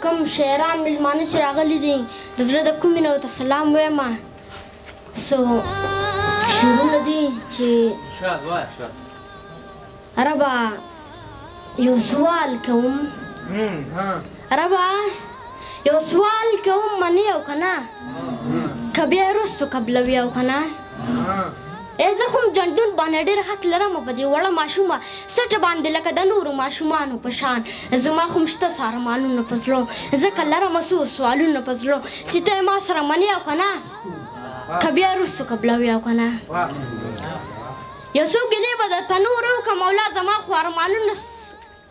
کوم شاعران میلمانه چې راغلي دي د زړه د کومې نه ورته سلام وایم څو شعرونه دي چې ربه یو سوال کوم ربه یو سوال کوم منې او که نه که بیا وروستو قبلوي او که نه زه خو هم جندون باندې ډېر حق لرم په دې وړه ماشومه سټه باندې لکه د نورو ماشومانو په شان زما خو هم شته سارمانونه په زړه ځکه لرمه څو سوالونه په زړه چې ته ما سره منې او که نه که بیا وروستو قبلوي او که نه یو څو ګیلې به درته نور وکړم مولا زما خو ارمانونه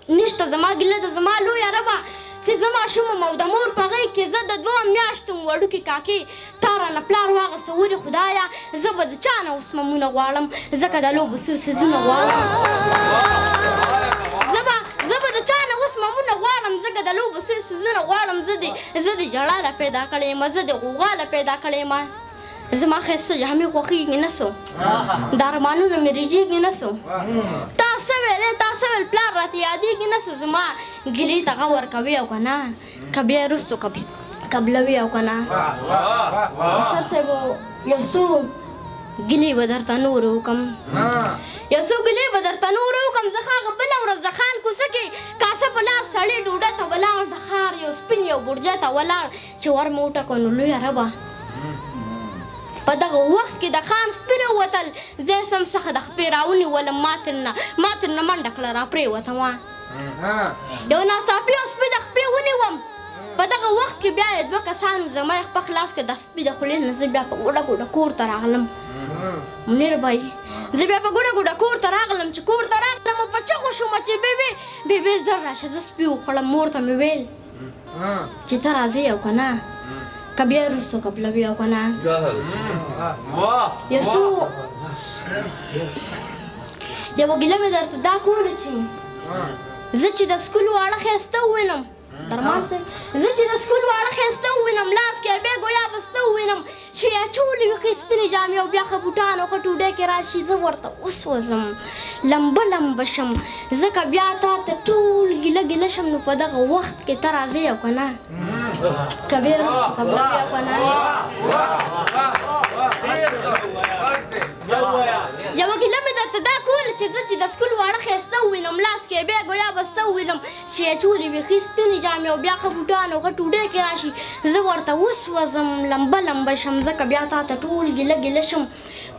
نشته زما ګیله ده زما لویه ربه چې زه ماشوم یم او د مور په غېږ کې زه د 2 میاشتو وړوکې کاکې تا رانه پلار واغسته ولې خدایه زه به د چا نه اوس ممونه غواړم ځکه د لوبو څو څیزونه غواړم زه به د چا نه اوس ممونه غواړم ځکه د لوبو څو څیزونه غواړم زه د ژړا له پیدا کړې یم زه د غوغا له پیدا کړې یم زما ښایسته جامې خوښېږي نه سو د ارمانونه مې رژېږي نه سو تا څه ویلې تا څه ویل پلار راته یادېږي نه سو زما ګیلې ته غور کوي او که نه که بیا وروستو قبلوي او که نه سر صاحب یو څو ګیلې به درته نور وکړم یو څو ګیلې به درته نور وکړم زه هغه بله ورځ د خان کوڅه کې کاسه په لاس سړی ډوډۍ ته ولاړ د ښار یو سپین یو بورجه ته ولاړ چې ور مې وټکه نو لویه ربه په دغه وخت کې د خان سپي ووتل زه یې سم څخه د خپې راونیولم ما ترنه منډه کړه را پرېوتم یو ناڅاپي او سپي د خپې ونیوم په دغه وخت کې بیا یې 2 کسانو زما یې خپه خلاص کړه د سپي د خولې نه زه بیا په ګوډه کور ته راغلم منیر بھائی زه بیا په ګوډه کور ته راغلم چې کور ته راغلم او په چغو شومه چې بېبې زر راشه زه سپي وخوړم مور ته مې ویل چې ته راځې او که نه که بیا وروستو قبلوي او که نه یوه ګیله مې درته دا کوله چې زه چې د سکول واړه ښایسته ووینم درمان صاحب زه چې د سکول واړه ښایسته ووینم لاس کې یې بیګ یا بسته ووینم چې اچولې وي ښې سپینې جامې او بیا ښه بوټان او ښه ټوډۍ کې راشي زه ورته وسوځم لمبه شم ځکه بیا تا ته ټول ګیله شم نو په دغه وخت کې ته راځې او که نه که بیا وروستو قبلوي او که نه یوه ګیله مې درته دا کوله چې زه چې د سکول واړه ښایسته ووینم لاس کې یې بیګ یا بسته ووینم چې اچولې وي ښې سپینې جامې او بیا ښه بوټان او ښه ټوډۍ کې راشي زه ورته وسوځم لمبه شم ځکه بیا تا ته ټول ګیله شم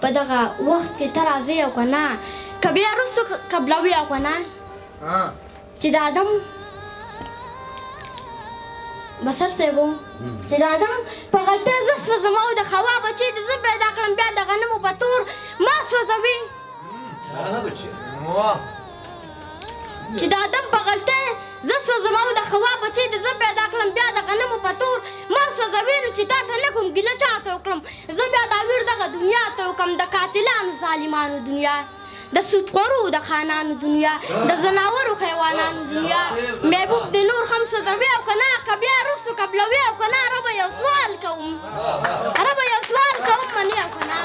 په دغه وخت کې ته راځې او که نه که بیا وروستو قبلوي او که نه چې د آدم بسر صاحبو چې د آدم په غلطۍ زه سوځم او د حوا بچی د زه پیدا کړم بیا د غنمو په تور ما سوځوي چې د آدم په غلطۍ زه سوځم او د حوا بچی د زه پیدا کړم بیا د غنمو په تور ما سوځوي نو چې تا ته نه کوم ګیله چاته وکړم زه بیا دا ویر دغه دنیا ته وکړم د قاتلانو ظالمانو دنیا د سودخورو د خانانو دنیا د زناورو حیوانانو دنیا محبوب د نور هم سوځوي او که نه که بیا وروستو قبلوي او که نه ربه یو سوال کوم منې او که نه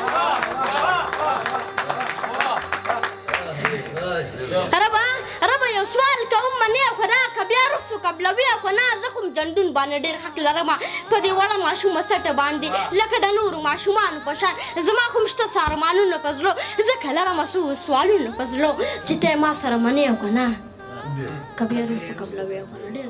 ربه یو سوال کوم منې او که نه که بیا وروستو قبلوي او که نه زه خو هم جندون باندې ډېر حق لرم په دې وړه ماشومه سټه باندې لکه د نورو ماشومانو په شان زما خو هم شته سارمانونه په زړه ځکه لرمه څو سوالونه په زړه چې ته یې ما سره منې او که نه که بیا وروستو قبلوي او که نه ډېر